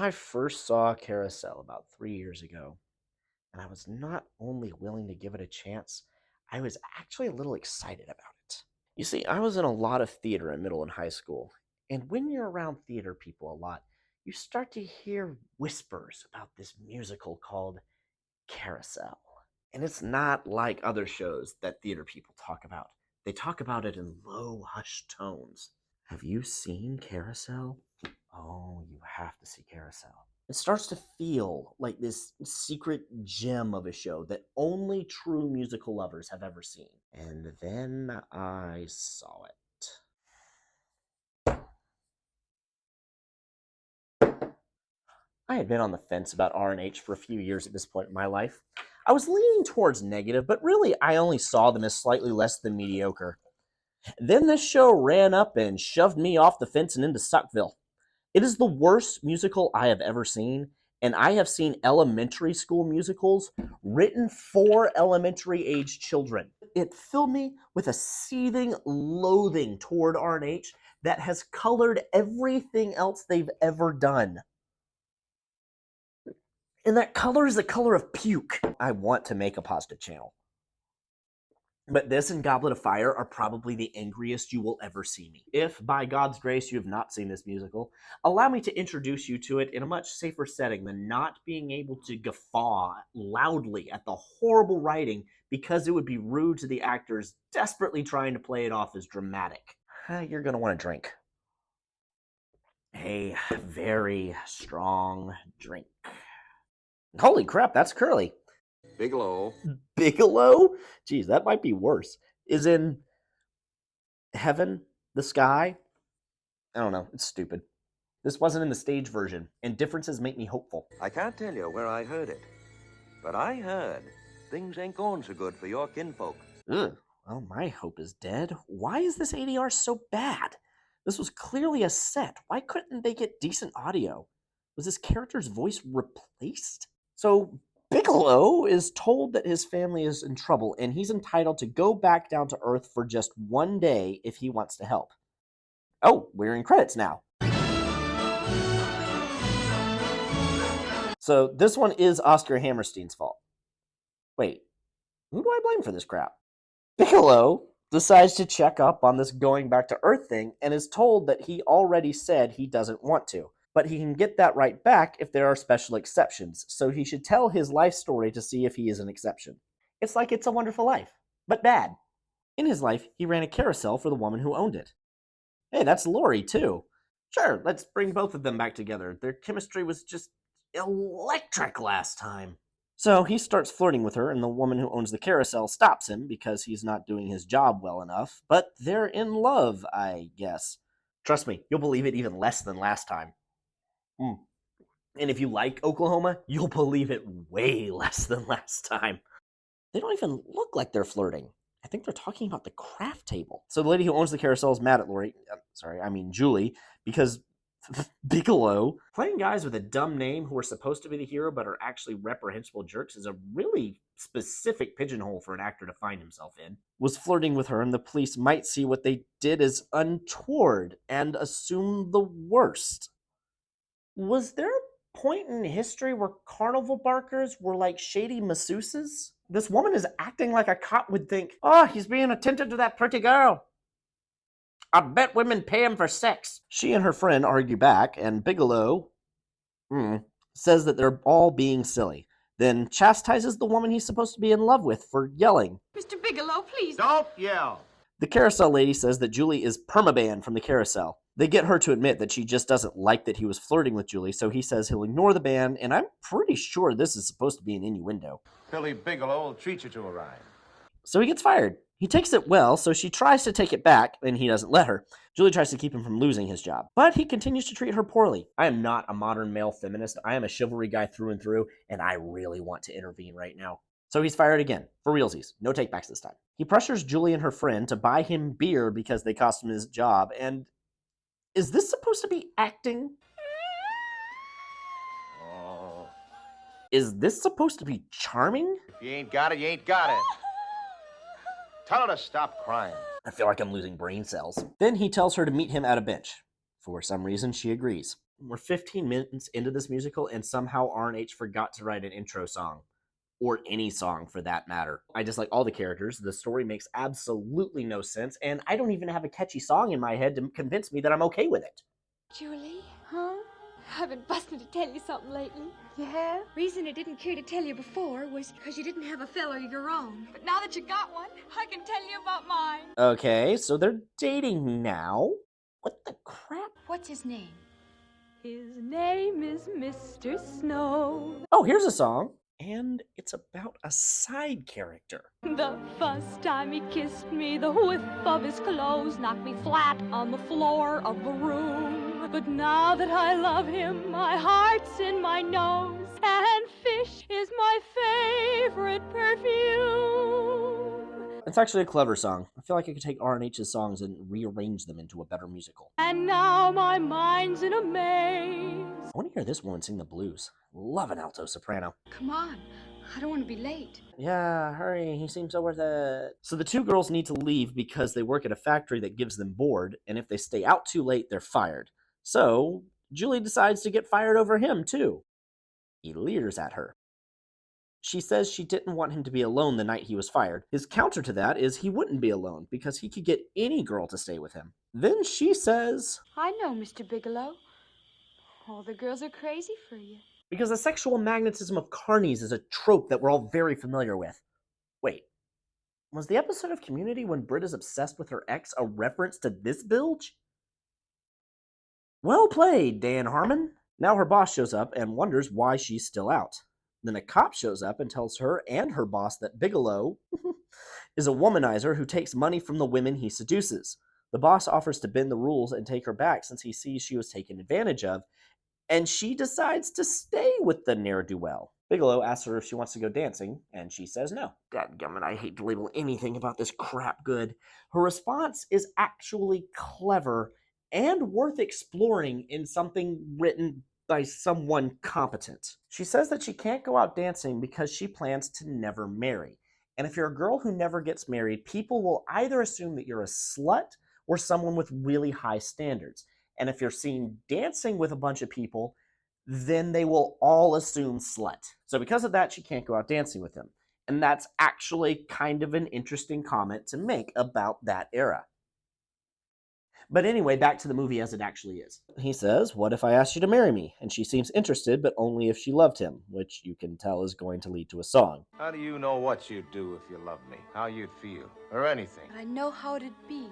I first saw Carousel about 3 years ago, and I was not only willing to give it a chance, I was actually a little excited about it. You see, I was in a lot of theater in middle and high school, and when you're around theater people a lot, you start to hear whispers about this musical called Carousel. And it's not like other shows that theater people talk about. They talk about it in low, hushed tones. Have you seen Carousel? Oh, you have to see Carousel. It starts to feel like this secret gem of a show that only true musical lovers have ever seen. And then I saw it. I had been on the fence about R&H for a few years at this point in my life. I was leaning towards negative, but really I only saw them as slightly less than mediocre. Then this show ran up and shoved me off the fence and into Suckville. It is the worst musical I have ever seen, and I have seen elementary school musicals written for elementary age children. It filled me with a seething loathing toward R&H that has colored everything else they've ever done. And that color is the color of puke. I want to make a positive channel. But this and Goblet of Fire are probably the angriest you will ever see me. If, by God's grace, you have not seen this musical, allow me to introduce you to it in a much safer setting than not being able to guffaw loudly at the horrible writing because it would be rude to the actors desperately trying to play it off as dramatic. You're going to want a drink. A very strong drink. Holy crap, that's Curly. Bigelow. Bigelow? Geez, that might be worse. Is in heaven, the sky? I don't know. It's stupid. This wasn't in the stage version, and differences make me hopeful. I can't tell you where I heard it, but I heard things ain't going so good for your kinfolk. Ugh. Well, my hope is dead. Why is this ADR so bad? This was clearly a set. Why couldn't they get decent audio? Was this character's voice replaced? So Bigelow is told that his family is in trouble and he's entitled to go back down to Earth for just one day if he wants to help. Oh, we're in credits now. So this one is Oscar Hammerstein's fault. Wait, who do I blame for this crap? Bigelow decides to check up on this going back to Earth thing and is told that he already said he doesn't want to. But he can get that right back if there are special exceptions, so he should tell his life story to see if he is an exception. It's like It's a Wonderful Life, but bad. In his life, he ran a carousel for the woman who owned it. Hey, that's Lori, too. Sure, let's bring both of them back together. Their chemistry was just electric last time. So he starts flirting with her, and the woman who owns the carousel stops him because he's not doing his job well enough, but they're in love, I guess. Trust me, you'll believe it even less than last time. And if you like Oklahoma, you'll believe it way less than last time. They don't even look like they're flirting. I think they're talking about the craft table. So the lady who owns the carousel is mad at Lori. Julie, because Bigelow, playing guys with a dumb name who are supposed to be the hero but are actually reprehensible jerks is a really specific pigeonhole for an actor to find himself in, was flirting with her, and the police might see what they did as untoward and assume the worst. Was there a point in history where carnival barkers were like shady masseuses? This woman is acting like a cop would think, oh, he's being attentive to that pretty girl. I bet women pay him for sex. She and her friend argue back, and Bigelow says that they're all being silly, then chastises the woman he's supposed to be in love with for yelling. Mr. Bigelow, please. Don't yell. The carousel lady says that Julie is permabanned from the carousel. They get her to admit that she just doesn't like that he was flirting with Julie, so he says he'll ignore the ban, and I'm pretty sure this is supposed to be an innuendo. Billy Bigelow will treat you to a ride. So he gets fired. He takes it well, so she tries to take it back, and he doesn't let her. Julie tries to keep him from losing his job, but he continues to treat her poorly. I am not a modern male feminist. I am a chivalry guy through and through, and I really want to intervene right now. So he's fired again, for realsies. No takebacks this time. He pressures Julie and her friend to buy him beer because they cost him his job, and is this supposed to be acting? Oh. Is this supposed to be charming? If you ain't got it, you ain't got it. Tell her to stop crying. I feel like I'm losing brain cells. Then he tells her to meet him at a bench. For some reason, she agrees. We're 15 minutes into this musical, and somehow R&H forgot to write an intro song. Or any song, for that matter. I dislike all the characters, the story makes absolutely no sense, and I don't even have a catchy song in my head to convince me that I'm okay with it. Julie? Huh? I've been busting to tell you something lately. You have? Reason I didn't care to tell you before was because you didn't have a fella of your own. But now that you got one, I can tell you about mine. Okay, so they're dating now? What the crap? What's his name? His name is Mr. Snow. Oh, here's a song. And it's about a side character. The first time he kissed me, the whiff of his clothes knocked me flat on the floor of the room. But now that I love him, my heart's in my nose, and fish is my favorite perfume. It's actually a clever song. I feel like I could take R&H's songs and rearrange them into a better musical. And now my mind's in a maze. I want to hear this woman sing the blues. Love an alto soprano. Come on, I don't want to be late. Yeah, hurry, he seems so worth it. So the two girls need to leave because they work at a factory that gives them board, and if they stay out too late, they're fired. So Julie decides to get fired over him, too. He leers at her. She says she didn't want him to be alone the night he was fired. His counter to that is he wouldn't be alone because he could get any girl to stay with him. Then she says, I know, Mr. Bigelow. All the girls are crazy for you. Because the sexual magnetism of carnies is a trope that we're all very familiar with. Wait, was the episode of Community when Britt is obsessed with her ex a reference to this bilge? Well played, Dan Harmon. Now her boss shows up and wonders why she's still out. Then a cop shows up and tells her and her boss that Bigelow is a womanizer who takes money from the women he seduces. The boss offers to bend the rules and take her back since he sees she was taken advantage of, and she decides to stay with the ne'er-do-well. Bigelow asks her if she wants to go dancing, and she says no. Dadgummit, I hate to label anything about this crap good. Her response is actually clever and worth exploring in something written by someone competent. She says that she can't go out dancing because she plans to never marry. And if you're a girl who never gets married, people will either assume that you're a slut or someone with really high standards. And if you're seen dancing with a bunch of people, then they will all assume slut. So because of that, she can't go out dancing with him. And that's actually kind of an interesting comment to make about that era. But anyway, back to the movie as it actually is. He says, what if I asked you to marry me? And she seems interested, but only if she loved him, which you can tell is going to lead to a song. How do you know what you'd do if you loved me? How you'd feel? Or anything? I know how it'd be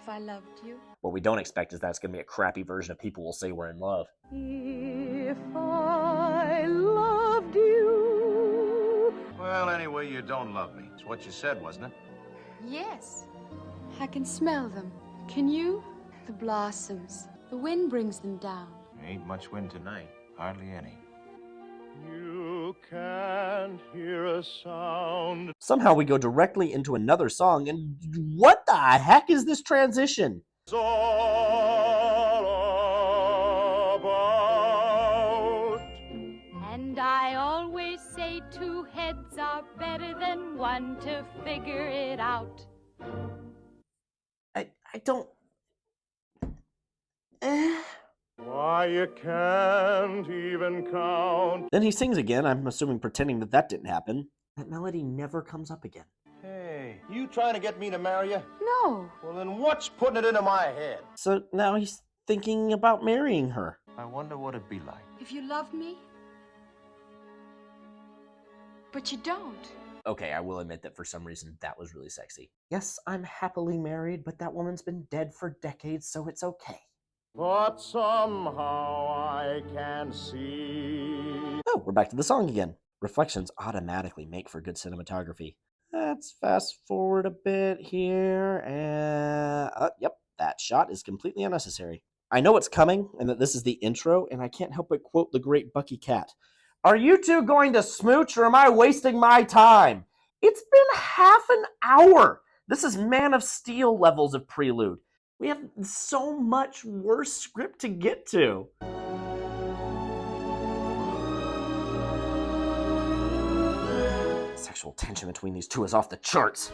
if I loved you. What we don't expect is that it's going to be a crappy version of People Will Say We're in Love. If I loved you. Well, anyway, you don't love me. It's what you said, wasn't it? Yes. I can smell them. Can you? The blossoms. The wind brings them down. Ain't much wind tonight. Hardly any. You can't hear a sound. Somehow we go directly into another song, and what the heck is this transition? It's all about. And I always say 2 heads are better than 1 to figure it out. I don't... Why you can't even count. Then he sings again, I'm assuming pretending that that didn't happen. That melody never comes up again. Hey, you trying to get me to marry you? No. Well, then what's putting it into my head? So now he's thinking about marrying her. I wonder what it'd be like. If you loved me. But you don't. Okay, I will admit that for some reason that was really sexy. Yes, I'm happily married, but that woman's been dead for decades, so it's okay. But somehow I can see. Oh, we're back to the song again. Reflections automatically make for good cinematography. Let's fast forward a bit here, and... yep, that shot is completely unnecessary. I know it's coming, and that this is the intro, and I can't help but quote the great Bucky Cat. Are you two going to smooch, or am I wasting my time? It's been half an hour! This is Man of Steel levels of prelude. We have so much worse script to get to. Sexual tension between these two is off the charts.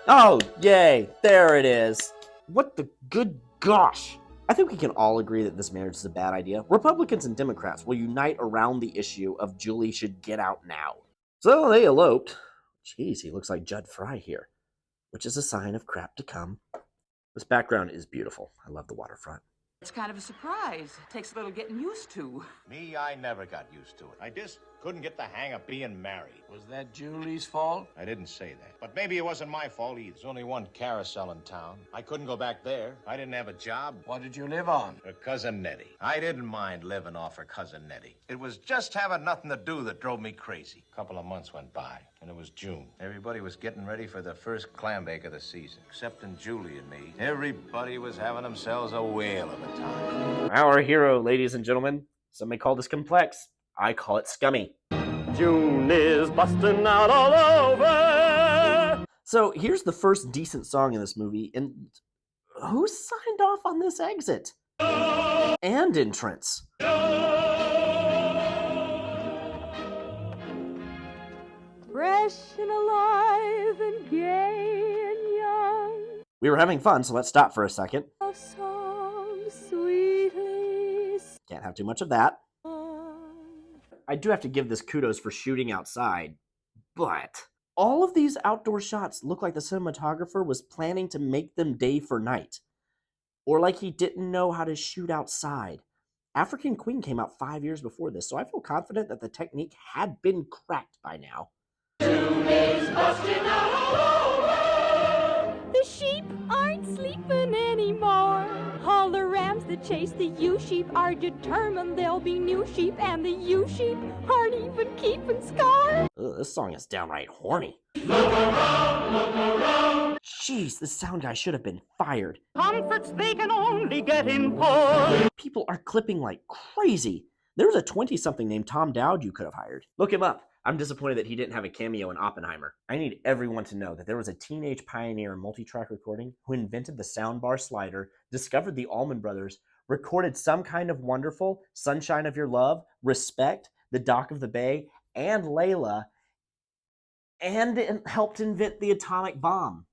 Oh, yay, there it is. What the good gosh. I think we can all agree that this marriage is a bad idea. Republicans and Democrats will unite around the issue of Julie should get out now. So they eloped. Jeez, he looks like Judd Fry here, which is a sign of crap to come. This background is beautiful. I love the waterfront. It's kind of a surprise. Takes a little getting used to. Me, I never got used to it. I just couldn't get the hang of being married. Was that Julie's fault? I didn't say that. But maybe it wasn't my fault either. There's only one Carousel in town. I couldn't go back there. I didn't have a job. What did you live on? Her cousin Nettie. I didn't mind living off her cousin Nettie. It was just having nothing to do that drove me crazy. A couple of months went by, and it was June. Everybody was getting ready for the first clam bake of the season, excepting Julie and me. Everybody was having themselves a whale of a time. Our hero, ladies and gentlemen. Some may call this complex. I call it scummy. June is busting out all over. So here's the first decent song in this movie, and who signed off on this exit? And entrance. Fresh and alive and gay and young. We were having fun, so let's stop for a second. Love songs sweetly Can't have too much of that. sung. I do have to give this kudos for shooting outside, but all of these outdoor shots look like the cinematographer was planning to make them day for night, or like he didn't know how to shoot outside. African Queen came out 5 years before this, so I feel confident that the technique had been cracked by now. The sheep aren't sleeping anymore. All the rams that chase the ewe sheep are determined there'll be new sheep, and the ewe sheep aren't even keeping score. This song is downright horny. Jeez, this sound guy should have been fired. Comforts they can only get in poor. People are clipping like crazy. There was a 20-something named Tom Dowd you could have hired. Look him up. I'm disappointed that he didn't have a cameo in Oppenheimer. I need everyone to know that there was a teenage pioneer in multi-track recording who invented the soundbar slider, discovered the Allman Brothers, recorded Some Kind of Wonderful, Sunshine of Your Love, Respect, The Dock of the Bay, and Layla, and helped invent the atomic bomb.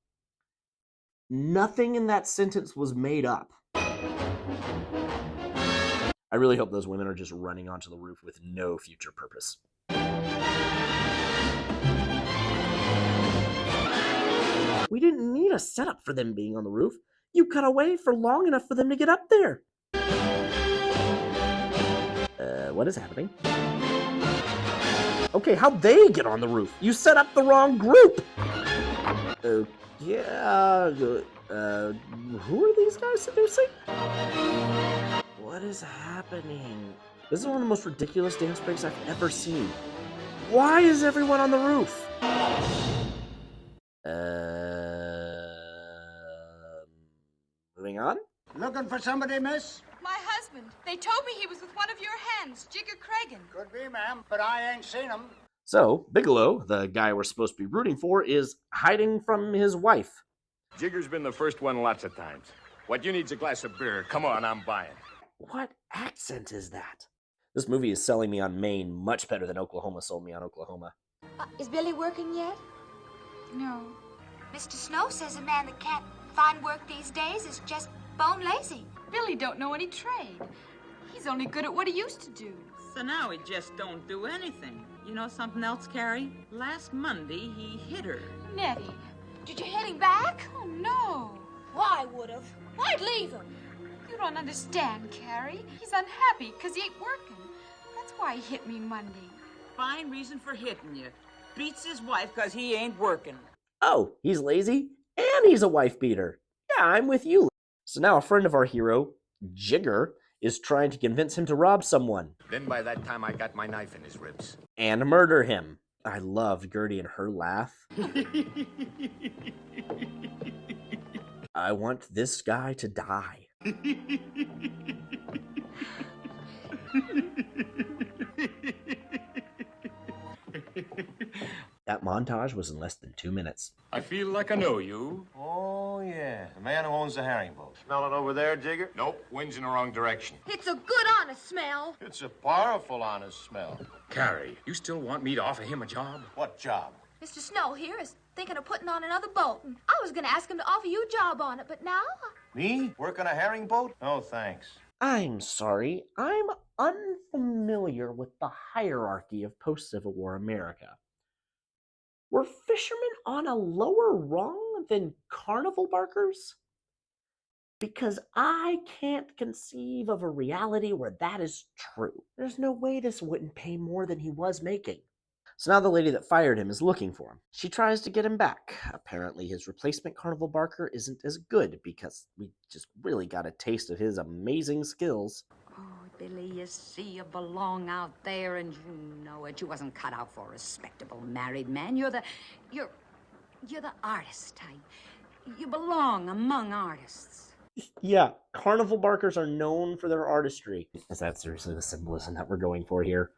Nothing in that sentence was made up. I really hope those women are just running onto the roof with no future purpose. We didn't need a setup for them being on the roof. You cut away for long enough for them to get up there. What is happening? Okay, how'd they get on the roof? You set up the wrong group! Who are these guys seducing? What is happening? This is one of the most ridiculous dance breaks I've ever seen. Why is everyone on the roof? Moving on? Looking for somebody, miss? My husband. They told me he was with one of your hens, Jigger Cragen. Could be, ma'am, but I ain't seen him. So, Bigelow, the guy we're supposed to be rooting for, is hiding from his wife. Jigger's been the first one lots of times. What you need's a glass of beer. Come on, I'm buying. What accent is that? This movie is selling me on Maine much better than Oklahoma sold me on Oklahoma. Is Billy working yet? No. Mr. Snow says a man that can't find work these days is just bone lazy. Billy don't know any trade. He's only good at what he used to do. So now he just don't do anything. You know something else, Carrie? Last Monday, he hit her. Nettie. Did you hit him back? Oh, no. Why would've? I'd leave him. You don't understand, Carrie. He's unhappy because he ain't working. That's why he hit me Monday. Fine reason for hitting you. Beats his wife because he ain't working. Oh, he's lazy, and he's a wife beater. Yeah, I'm with you. So now a friend of our hero, Jigger, is trying to convince him to rob someone. Then by that time, I got my knife in his ribs. And murder him. I loved Gertie and her laugh. I want this guy to die. That montage was in less than 2 minutes. I feel like I know you. Oh, yeah. The man who owns the herring boat. Smell it over there, Jigger? Nope, wind's in the wrong direction. It's a good honest smell. It's a powerful, honest smell. Carrie, you still want me to offer him a job? What job? Mr. Snow here is thinking of putting on another boat, and I was going to ask him to offer you a job on it, but now Me? Work on a herring boat? No, thanks. I'm sorry, I'm unfamiliar with the hierarchy of post-Civil War America. Were fishermen on a lower rung than carnival barkers? Because I can't conceive of a reality where that is true. There's no way this wouldn't pay more than he was making. So now the lady that fired him is looking for him. She tries to get him back. Apparently his replacement carnival barker isn't as good because we just really got a taste of his amazing skills. Oh, Billy, you see, you belong out there, and you know it. You wasn't cut out for a respectable married man. You're the artist type. You belong among artists. Yeah, carnival barkers are known for their artistry. Is that seriously the symbolism that we're going for here?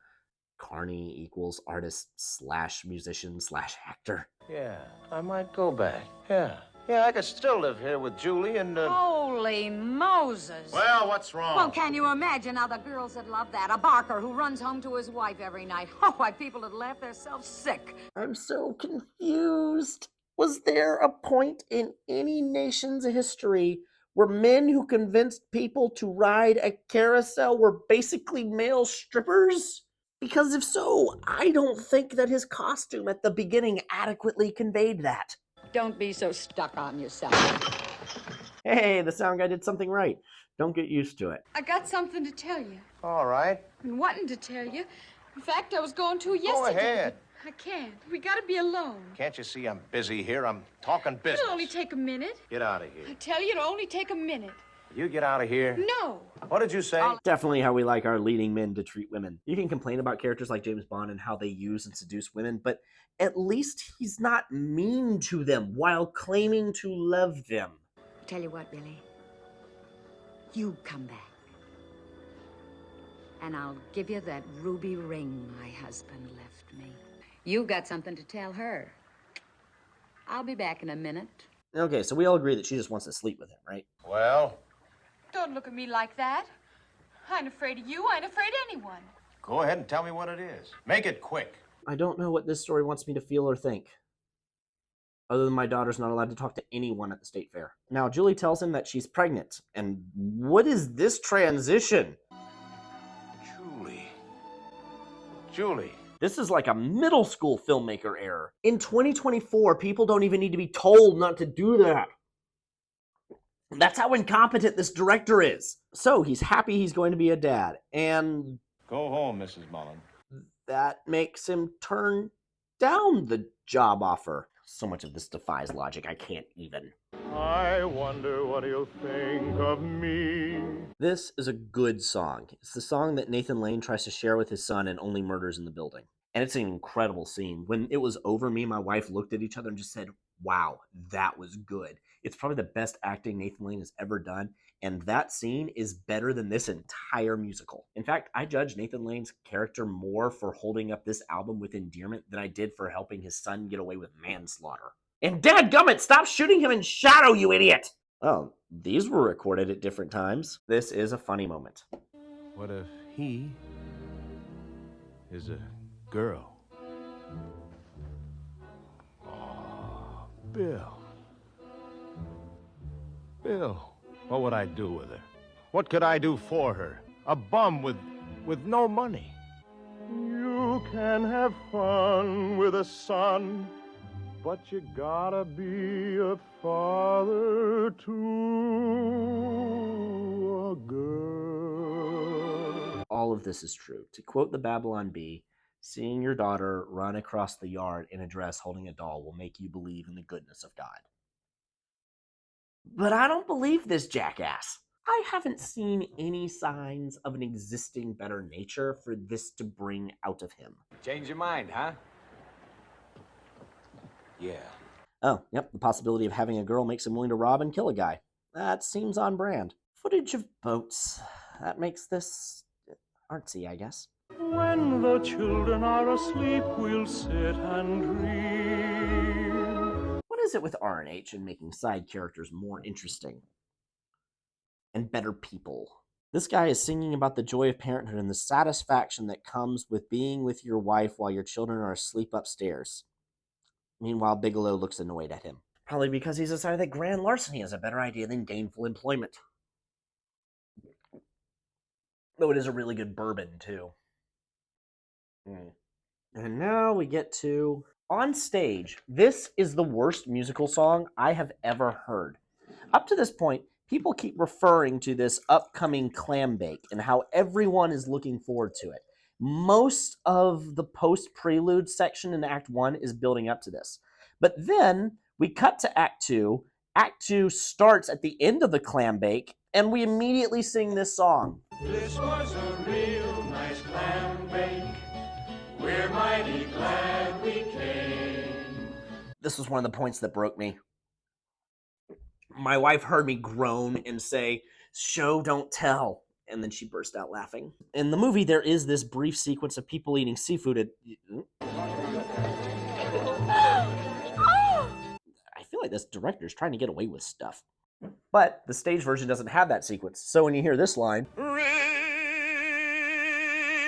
Carney equals artist slash musician slash actor. Yeah, I might go back. Yeah, I could still live here with Julie and, Holy Moses! Well, what's wrong? Well, can you imagine how the girls would love that? A barker who runs home to his wife every night. Oh, why, people would laugh themselves sick. I'm so confused. Was there a point in any nation's history where men who convinced people to ride a carousel were basically male strippers? Because if so, I don't think that his costume at the beginning adequately conveyed that. Don't be so stuck on yourself. Hey, the sound guy did something right. Don't get used to it. I got something to tell you. All right. I've been wanting to tell you. In fact, I was going to yesterday. Go ahead. I can't. We gotta be alone. Can't you see I'm busy here? I'm talking business. It'll only take a minute. Get out of here. I tell you, it'll only take a minute. You get out of here. No. What did you say? Definitely how we like our leading men to treat women. You can complain about characters like James Bond and how they use and seduce women, but at least he's not mean to them while claiming to love them. Tell you what, Billy. You come back. And I'll give you that ruby ring my husband left me. You've got something to tell her. I'll be back in a minute. Okay, so we all agree that she just wants to sleep with him, right? Well? Don't look at me like that. I ain't afraid of you. I ain't afraid of anyone. Go ahead and tell me what it is. Make it quick. I don't know what this story wants me to feel or think. Other than my daughter's not allowed to talk to anyone at the state fair. Now, Julie tells him that she's pregnant. And what is this transition? Julie. This is like a middle school filmmaker error. In 2024, people don't even need to be told not to do that. That's how incompetent this director is. So he's happy he's going to be a dad. And Go home, Mrs. Mullen. that makes him turn down the job offer. So much of this defies logic, I can't even. I wonder what he'll think of me. This is a good song. It's the song that Nathan Lane tries to share with his son in Only Murders in the Building. And it's an incredible scene. When it was over, me and my wife looked at each other and just said, wow, that was good. It's probably the best acting Nathan Lane has ever done. And that scene is better than this entire musical. In fact, I judge Nathan Lane's character more for holding up this album with endearment than I did for helping his son get away with manslaughter. And dadgummit, stop shooting him in shadow, you idiot! Oh, these were recorded at different times. This is a funny moment. What if he is a girl? Oh, Bill. Bill, what would I do with her? What could I do for her? A bum with no money. You can have fun with a son, but you gotta be a father to a girl. All of this is true. To quote the Babylon Bee, seeing your daughter run across the yard in a dress holding a doll will make you believe in the goodness of God. But I don't believe this jackass. I haven't seen any signs of an existing better nature for this to bring out of him. Change your mind, huh? Yeah. Oh, yep, the possibility of having a girl makes him willing to rob and kill a guy. That seems on brand. Footage of boats. That makes this artsy, I guess. When the children are asleep, we'll sit and dream. What is it with R&H and making side characters more interesting? And better people? This guy is singing about the joy of parenthood and the satisfaction that comes with being with your wife while your children are asleep upstairs. Meanwhile, Bigelow looks annoyed at him. Probably because he's decided that grand larceny is a better idea than gainful employment. Though it is a really good bourbon, too. And now we get to On Stage. This is the worst musical song I have ever heard. Up to this point, people keep referring to this upcoming clam bake and how everyone is looking forward to it. Most of the post-prelude section in Act 1 is building up to this. But then we cut to Act 2. Act 2 starts at the end of the clam bake, and we immediately sing this song. This was a real nice clam bake. We're mighty glad we came. This was one of the points that broke me. My wife heard me groan and say, "Show, don't tell." And then she burst out laughing. In the movie, there is this brief sequence of people eating seafood at... I feel like this director's trying to get away with stuff. But the stage version doesn't have that sequence. So when you hear this line...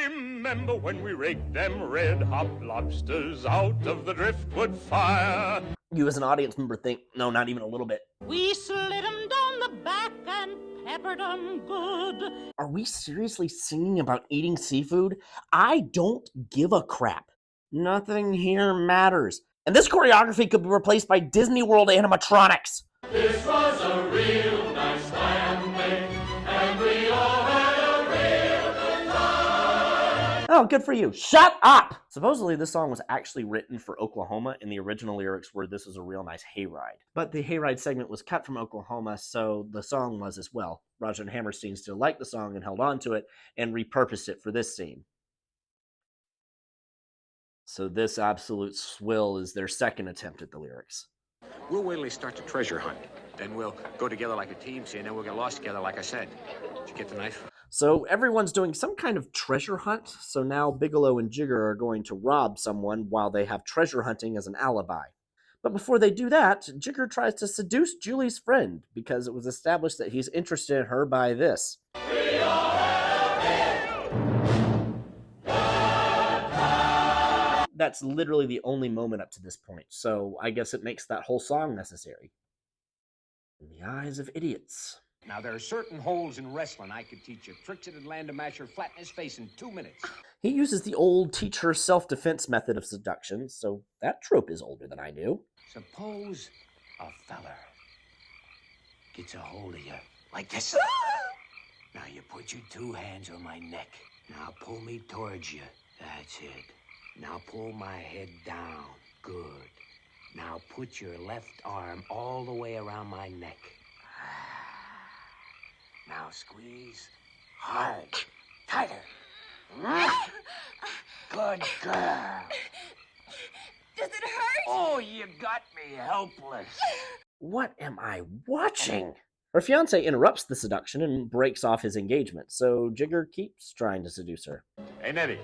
Remember when we rigged them red-hot lobsters out of the driftwood fire? You as an audience member think, no, not even a little bit. We slid 'em down the back and peppered 'em good. Are we seriously singing about eating seafood? I don't give a crap. Nothing here matters. And this choreography could be replaced by Disney World animatronics. This was a real nice clam bake, and we all had a real good time. Oh, good for you. Shut up! Supposedly, this song was actually written for Oklahoma, and the original lyrics were, "This was a real nice hayride." But the hayride segment was cut from Oklahoma, so the song was as well. Roger and Hammerstein still liked the song and held on to it, and repurposed it for this scene. So this absolute swill is their second attempt at the lyrics. We'll wait till they start the treasure hunt. Then we'll go together like a team, see, and then we'll get lost together like I said. Did you get the knife? So everyone's doing some kind of treasure hunt. So now Bigelow and Jigger are going to rob someone while they have treasure hunting as an alibi. But before they do that, Jigger tries to seduce Julie's friend because it was established that he's interested in her by this. We all had a real That's literally the only moment up to this point. So I guess it makes that whole song necessary. In the eyes of idiots. Now, there are certain holes in wrestling I could teach you. Tricks that'd land a matcher flat in his face in 2 minutes. He uses the old teach her self-defense method of seduction, so that trope is older than I knew. Suppose a feller gets a hold of you like this. Now you put your 2 hands on my neck. Now pull me towards you. That's it. Now pull my head down. Good. Now put your left arm all the way around my neck. Now squeeze hard. Tighter. Good girl. Does it hurt? Oh, you got me helpless. What am I watching? Her fiancé interrupts the seduction and breaks off his engagement, so Jigger keeps trying to seduce her. Hey, Nettie.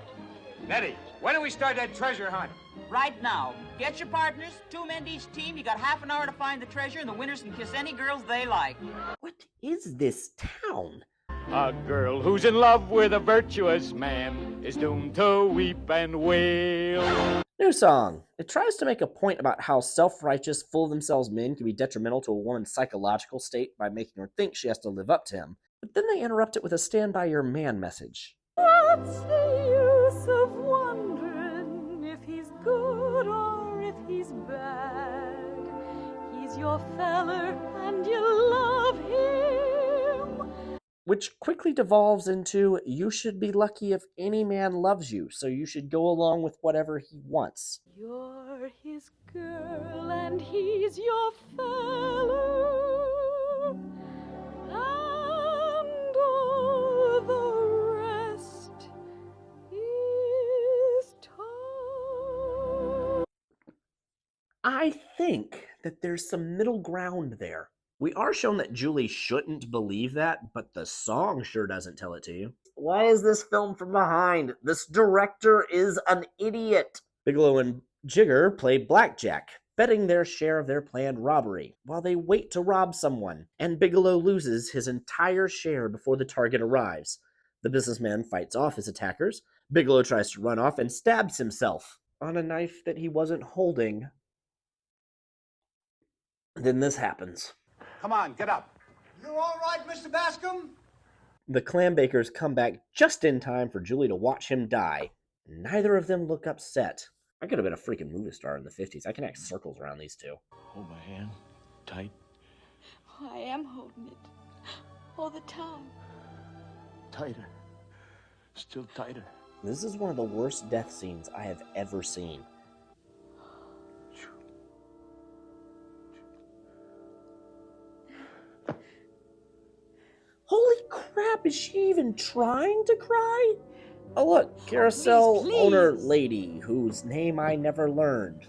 Nettie, when do we start that treasure hunt? Right now. Get your partners, 2 men to each team. You got half an hour to find the treasure, and the winners can kiss any girls they like. What is this town? A girl who's in love with a virtuous man is doomed to weep and wail. New song. It tries to make a point about how self-righteous, full of themselves men can be detrimental to a woman's psychological state by making her think she has to live up to him. But then they interrupt it with a stand by your man message. What's the use of wondering if he's good or if he's bad? He's your feller and you love him. Which quickly devolves into, you should be lucky if any man loves you, so you should go along with whatever he wants. You're his girl and he's your feller. And all the rest is time. I think that there's some middle ground there. We are shown that Julie shouldn't believe that, but the song sure doesn't tell it to you. Why is this filmed from behind? This director is an idiot. Bigelow and Jigger play blackjack, betting their share of their planned robbery, while they wait to rob someone, and Bigelow loses his entire share before the target arrives. The businessman fights off his attackers. Bigelow tries to run off and stabs himself on a knife that he wasn't holding. Then this happens. Come on, get up. You all right, Mr. Bascom? The Clambakers come back just in time for Julie to watch him die. Neither of them look upset. I could have been a freaking movie star in the 50s. I can act circles around these two. Hold my hand tight. Oh, I am holding it. All the time. Tighter. Still tighter. This is one of the worst death scenes I have ever seen. Holy crap, is she even trying to cry? Oh look, Carousel please. owner lady, whose name I never learned.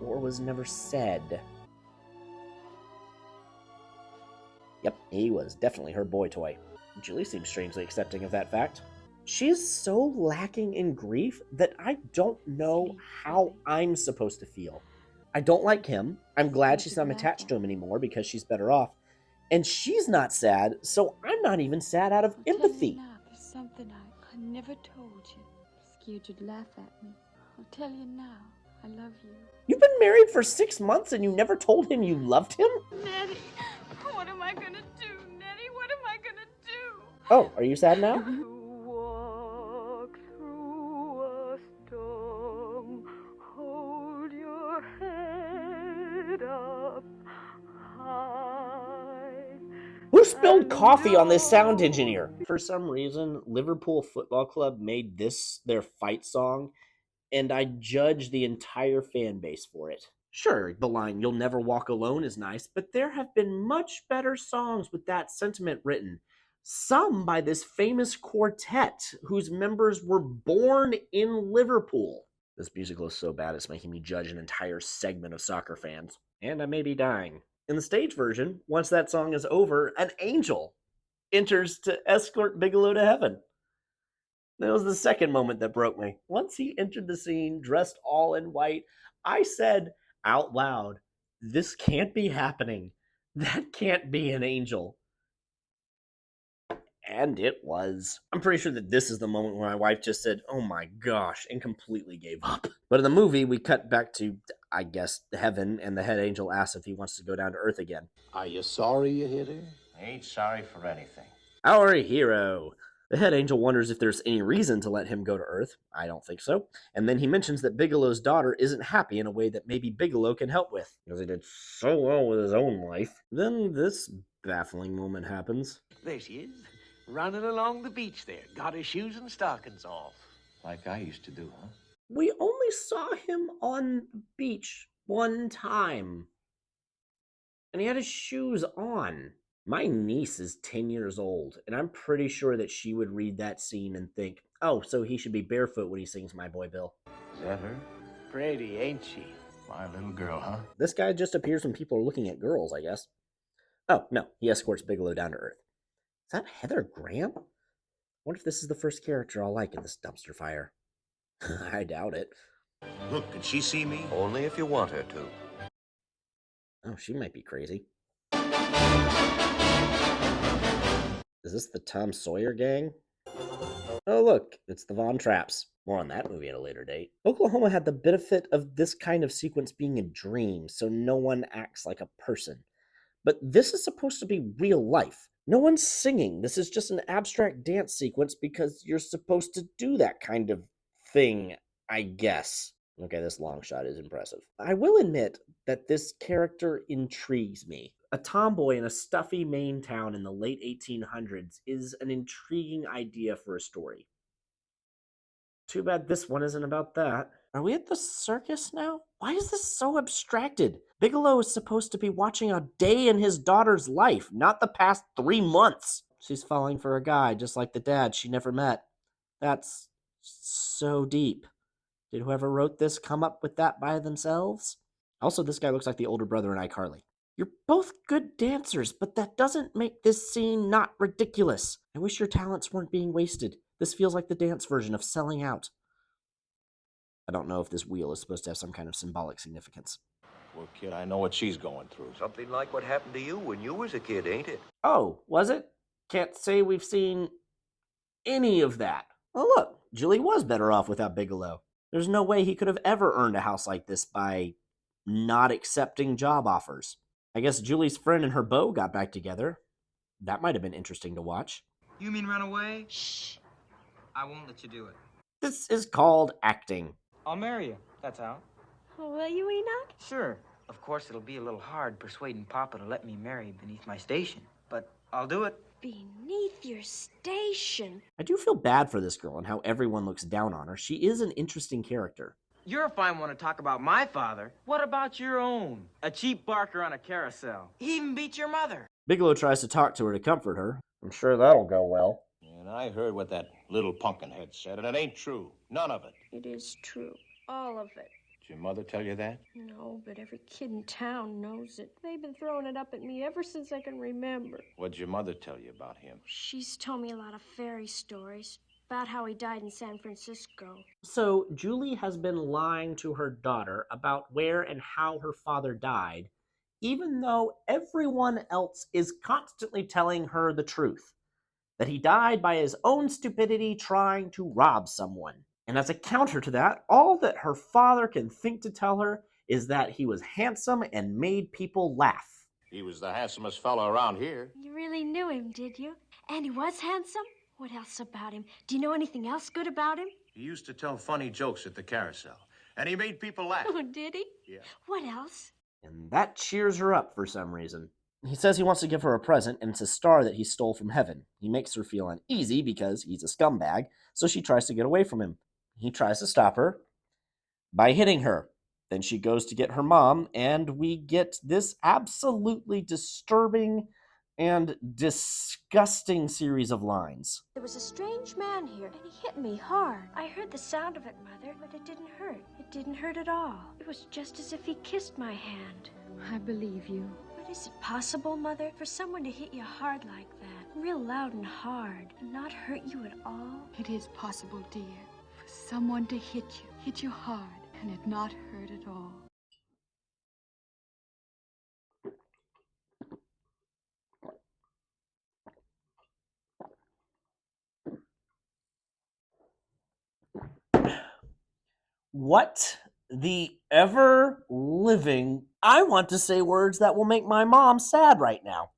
Or was never said. Yep, he was definitely her boy toy. Julie seems strangely accepting of that fact. She is so lacking in grief that I don't know how I'm supposed to feel. I don't like him. I'm glad she's not attached to him anymore because she's better off. And she's not sad, so I'm not even sad out of empathy. Now, there's something I never told you. Scared you'd laugh at me. I'll tell you now. I love you. You've been married for 6 months and you never told him you loved him? Nettie, what am I gonna do? Nettie, what am I gonna do? Oh, are you sad now? Walk through a storm, hold your head up high. Who spilled coffee on this sound engineer? For some reason, Liverpool Football Club made this their fight song, and I judge the entire fan base for it. Sure, the line, "You'll never walk alone" is nice, but there have been much better songs with that sentiment written. Some by this famous quartet, whose members were born in Liverpool. This musical is so bad it's making me judge an entire segment of soccer fans. And I may be dying. In the stage version, once that song is over, an angel enters to escort Bigelow to heaven. That was the second moment that broke me. Once he entered the scene, dressed all in white, I said out loud, "This can't be happening. That can't be an angel." And it was. I'm pretty sure that this is the moment where my wife just said, "Oh my gosh," and completely gave up. But in the movie, we cut back to, I guess, heaven, and the head angel asks if he wants to go down to earth again. Are you sorry you hit her? I ain't sorry for anything. Our hero. The head angel wonders if there's any reason to let him go to Earth. I don't think so. And then he mentions that Bigelow's daughter isn't happy in a way that maybe Bigelow can help with, because he did so well with his own life. Then this baffling moment happens. There she is, running along the beach there. Got her shoes and stockings off. Like I used to do, huh? We only saw him on the beach one time. And he had his shoes on. My niece is 10 years old, and I'm pretty sure that she would read that scene and think, "Oh, so he should be barefoot when he sings My Boy Bill." Is that her? Pretty, ain't she? My little girl, huh? This guy just appears when people are looking at girls, I guess. Oh, no, he escorts Bigelow down to Earth. Is that Heather Graham? I wonder if this is the first character I'll like in this dumpster fire. I doubt it. Look, can she see me? Only if you want her to. Oh, she might be crazy. Is this the Tom Sawyer gang? Oh, look, it's the Von Trapps. More on that movie at a later date. Oklahoma had the benefit of this kind of sequence being a dream, so no one acts like a person. But this is supposed to be real life. No one's singing. This is just an abstract dance sequence because you're supposed to do that kind of thing, I guess. Okay, this long shot is impressive. I will admit that this character intrigues me. A tomboy in a stuffy Maine town in the late 1800s is an intriguing idea for a story. Too bad this one isn't about that. Are we at the circus now? Why is this so abstracted? Bigelow is supposed to be watching a day in his daughter's life, not the past 3 months. She's falling for a guy just like the dad she never met. That's so deep. Did whoever wrote this come up with that by themselves? Also, this guy looks like the older brother in iCarly. You're both good dancers, but that doesn't make this scene not ridiculous. I wish your talents weren't being wasted. This feels like the dance version of selling out. I don't know if this wheel is supposed to have some kind of symbolic significance. Well, kid, I know what she's going through. Something like what happened to you when you was a kid, ain't it? Oh, was it? Can't say we've seen any of that. Oh, look, Julie was better off without Bigelow. There's no way he could have ever earned a house like this by not accepting job offers. I guess Julie's friend and her beau got back together. That might have been interesting to watch. You mean run away? Shh. I won't let you do it. This is called acting. I'll marry you. That's how. Will you, Enoch? Sure. Of course, it'll be a little hard persuading Papa to let me marry beneath my station, but I'll do it. Beneath your station? I do feel bad for this girl and how everyone looks down on her. She is an interesting character. You're a fine one to talk about my father. What about your own? A cheap barker on a carousel. He even beat your mother. Bigelow tries to talk to her to comfort her. I'm sure that'll go well. And I heard what that little pumpkinhead said, and it ain't true. None of it. It is true. All of it. Did your mother tell you that? No, but every kid in town knows it. They've been throwing it up at me ever since I can remember. What'd your mother tell you about him? She's told me a lot of fairy stories about how he died in San Francisco. So, Julie has been lying to her daughter about where and how her father died, even though everyone else is constantly telling her the truth. That he died by his own stupidity trying to rob someone. And as a counter to that, all that her father can think to tell her is that he was handsome and made people laugh. He was the handsomest fellow around here. You really knew him, did you? And he was handsome? What else about him? Do you know anything else good about him? He used to tell funny jokes at the carousel, and he made people laugh. Oh, did he? Yeah. What else? And that cheers her up for some reason. He says he wants to give her a present, and it's a star that he stole from heaven. He makes her feel uneasy because he's a scumbag, so she tries to get away from him. He tries to stop her by hitting her. Then she goes to get her mom, and we get this absolutely disturbing and disgusting series of lines. There was a strange man here, and he hit me hard. I heard the sound of it, Mother, but it didn't hurt. It didn't hurt at all. It was just as if he kissed my hand. I believe you. But is it possible, Mother, for someone to hit you hard like that, real loud and hard, and not hurt you at all? It is possible, dear, for someone to hit you hard, and it not hurt at all. What the ever living... I want to say words that will make my mom sad right now.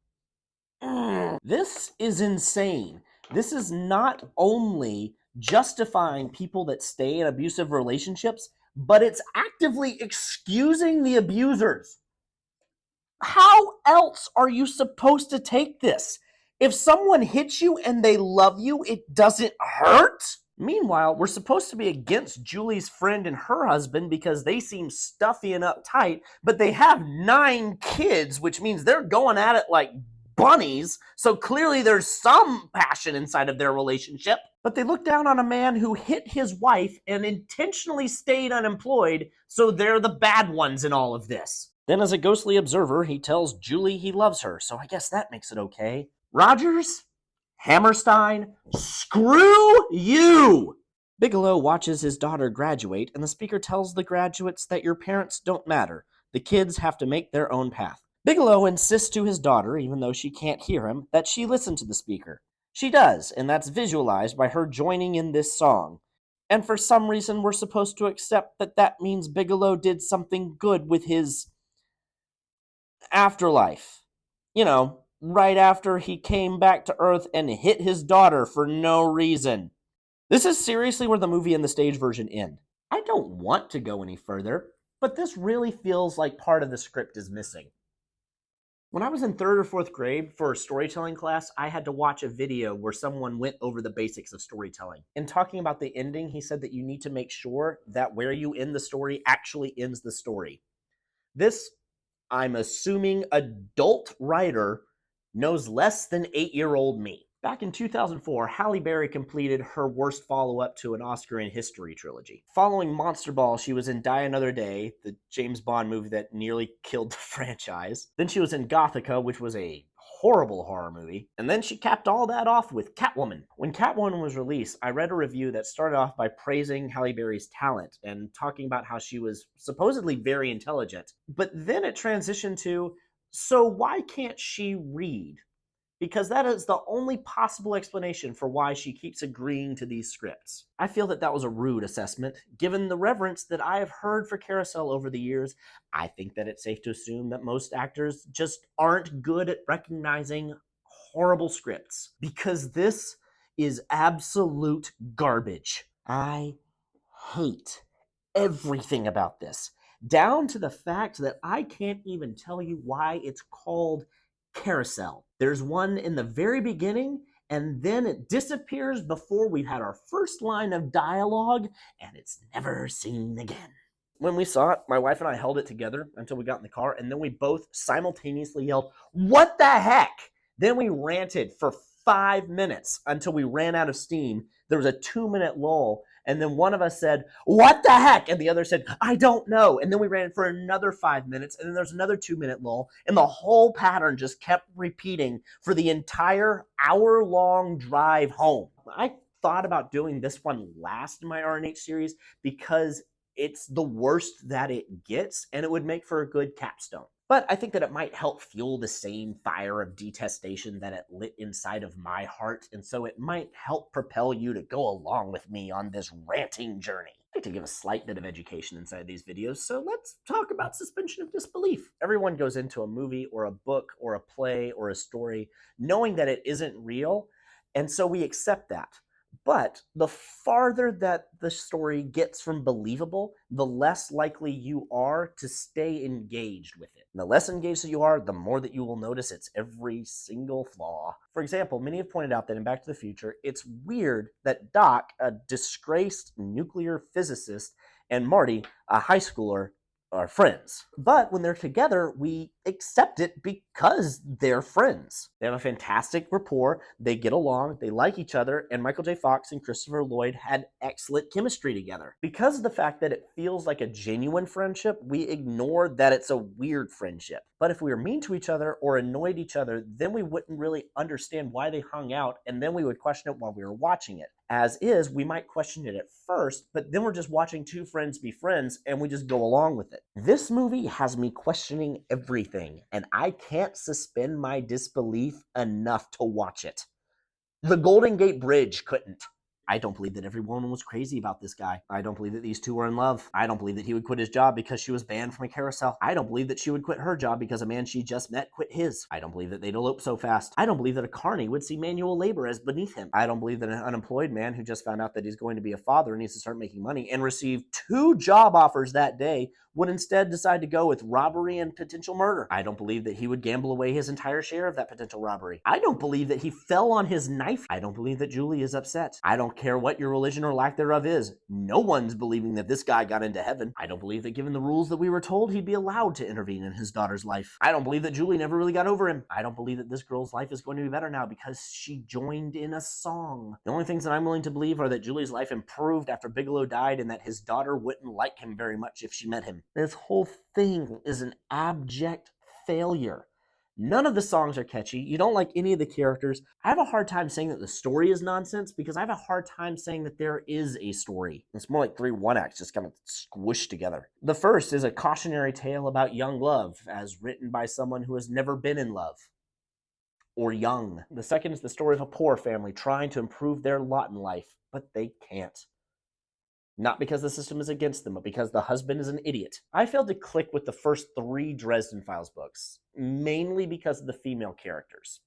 This is insane. This is not only justifying people that stay in abusive relationships, but it's actively excusing the abusers. How else are you supposed to take this? If someone hits you and they love you, it doesn't hurt? Meanwhile, we're supposed to be against Julie's friend and her husband because they seem stuffy and uptight, but they have 9 kids, which means they're going at it like bunnies, so clearly there's some passion inside of their relationship. But they look down on a man who hit his wife and intentionally stayed unemployed, so they're the bad ones in all of this. Then as a ghostly observer, he tells Julie he loves her, so I guess that makes it okay. Rogers? Hammerstein, screw you! Bigelow watches his daughter graduate, and the speaker tells the graduates that your parents don't matter. The kids have to make their own path. Bigelow insists to his daughter, even though she can't hear him, that she listen to the speaker. She does, and that's visualized by her joining in this song. And for some reason, we're supposed to accept that that means Bigelow did something good with his afterlife. You know, right after he came back to Earth and hit his daughter for no reason. This is seriously where the movie and the stage version end. I don't want to go any further, but this really feels like part of the script is missing. When I was in 3rd or 4th grade for a storytelling class, I had to watch a video where someone went over the basics of storytelling. In talking about the ending, he said that you need to make sure that where you end the story actually ends the story. This, I'm assuming, adult writer knows less than 8-year-old me. Back in 2004, Halle Berry completed her worst follow-up to an Oscar in History trilogy. Following Monster Ball, she was in Die Another Day, the James Bond movie that nearly killed the franchise. Then she was in Gothika, which was a horrible horror movie. And then she capped all that off with Catwoman. When Catwoman was released, I read a review that started off by praising Halle Berry's talent and talking about how she was supposedly very intelligent. But then it transitioned to, so why can't she read? because that is the only possible explanation for why she keeps agreeing to these scripts. I feel that that was a rude assessment. Given the reverence that I have heard for Carousel over the years, I think that it's safe to assume that most actors just aren't good at recognizing horrible scripts, because this is absolute garbage. I hate everything about this, down to the fact that I can't even tell you why it's called Carousel. There's one in the very beginning, and then it disappears before we've had our first line of dialogue, and it's never seen again. When we saw it, my wife and I held it together until we got in the car, and then we both simultaneously yelled, "What the heck?" Then we ranted for 5 minutes until we ran out of steam. There was a 2-minute lull, and then one of us said, "What the heck?" And the other said, "I don't know." And then we ran for another 5 minutes, and then there's another 2-minute lull, and the whole pattern just kept repeating for the entire hour-long drive home. I thought about doing this one last in my R&H series because it's the worst that it gets, and it would make for a good capstone. But I think that it might help fuel the same fire of detestation that it lit inside of my heart, and so it might help propel you to go along with me on this ranting journey. I like to give a slight bit of education inside these videos, so let's talk about suspension of disbelief. Everyone goes into a movie or a book or a play or a story knowing that it isn't real, and so we accept that. But the farther that the story gets from believable, the less likely you are to stay engaged with it. And the less engaged that you are, the more that you will notice its every single flaw. For example, many have pointed out that in Back to the Future, it's weird that Doc, a disgraced nuclear physicist, and Marty, a high schooler, are friends. But when they're together, we accept it because they're friends. They have a fantastic rapport, they get along, they like each other, and Michael J. Fox and Christopher Lloyd had excellent chemistry together. Because of the fact that it feels like a genuine friendship, we ignore that it's a weird friendship. But if we were mean to each other or annoyed each other, then we wouldn't really understand why they hung out, and then we would question it while we were watching it. As is, we might question it at first, but then we're just watching two friends be friends, and we just go along with it. This movie has me questioning everything, and I can't suspend my disbelief enough to watch it. The Golden Gate Bridge couldn't. I don't believe that everyone was crazy about this guy. I don't believe that these two were in love. I don't believe that he would quit his job because she was banned from a carousel. I don't believe that she would quit her job because a man she just met quit his. I don't believe that they'd elope so fast. I don't believe that a carny would see manual labor as beneath him. I don't believe that an unemployed man who just found out that he's going to be a father and needs to start making money and receive 2 job offers that day would instead decide to go with robbery and potential murder. I don't believe that he would gamble away his entire share of that potential robbery. I don't believe that he fell on his knife. I don't believe that Julie is upset. I don't care what your religion or lack thereof is. No one's believing that this guy got into heaven. I don't believe that given the rules that we were told, he'd be allowed to intervene in his daughter's life. I don't believe that Julie never really got over him. I don't believe that this girl's life is going to be better now because she joined in a song. The only things that I'm willing to believe are that Julie's life improved after Bigelow died and that his daughter wouldn't like him very much if she met him. This whole thing is an abject failure. None of the songs are catchy. You don't like any of the characters. I have a hard time saying that the story is nonsense because I have a hard time saying that there is a story. It's more like 3 one-acts just kind of squished together. The first is a cautionary tale about young love, as written by someone who has never been in love or young. The second is the story of a poor family trying to improve their lot in life, but they can't. Not because the system is against them, but because the husband is an idiot. I failed to click with the first 3 Dresden Files books, mainly because of the female characters.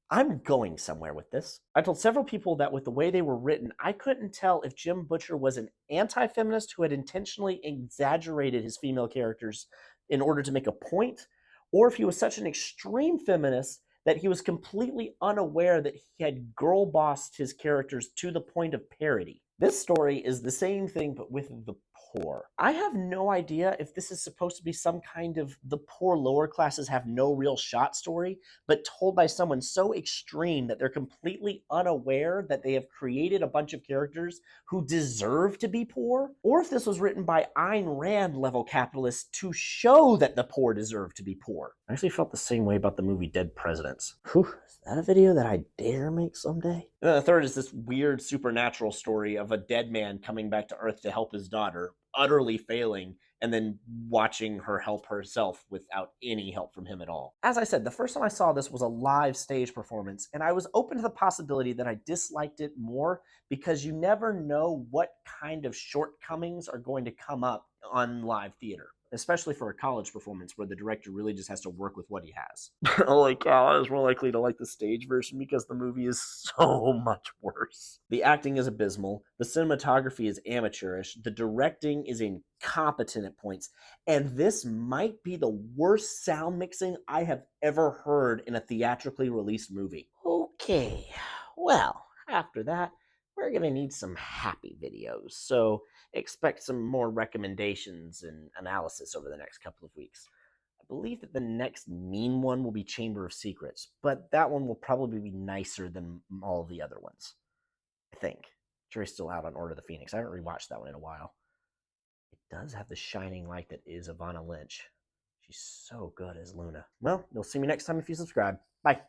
I'm going somewhere with this. I told several people that with the way they were written, I couldn't tell if Jim Butcher was an anti-feminist who had intentionally exaggerated his female characters in order to make a point, or if he was such an extreme feminist that he was completely unaware that he had girl-bossed his characters to the point of parody. This story is the same thing, but with the poor. I have no idea if this is supposed to be some kind of the poor lower classes have no real shot story, but told by someone so extreme that they're completely unaware that they have created a bunch of characters who deserve to be poor, or if this was written by Ayn Rand level capitalists to show that the poor deserve to be poor. I actually felt the same way about the movie Dead Presidents. Whew, is that a video that I dare make someday? And then the third is this weird supernatural story of a dead man coming back to Earth to help his daughter, utterly failing, and then watching her help herself without any help from him at all. As I said, the first time I saw this was a live stage performance, and I was open to the possibility that I disliked it more because you never know what kind of shortcomings are going to come up on live theater, especially for a college performance where the director really just has to work with what he has. Holy cow, I was more likely to like the stage version because the movie is so much worse. The acting is abysmal, the cinematography is amateurish, the directing is incompetent at points, and this might be the worst sound mixing I have ever heard in a theatrically released movie. Okay, well, after that, we're going to need some happy videos, so expect some more recommendations and analysis over the next couple of weeks. I believe that the next mean one will be Chamber of Secrets, but that one will probably be nicer than all of the other ones. I think. Jury's still out on Order of the Phoenix. I haven't rewatched that one in a while. It does have the shining light that is Ivana Lynch. She's so good as Luna. Well, you'll see me next time if you subscribe. Bye.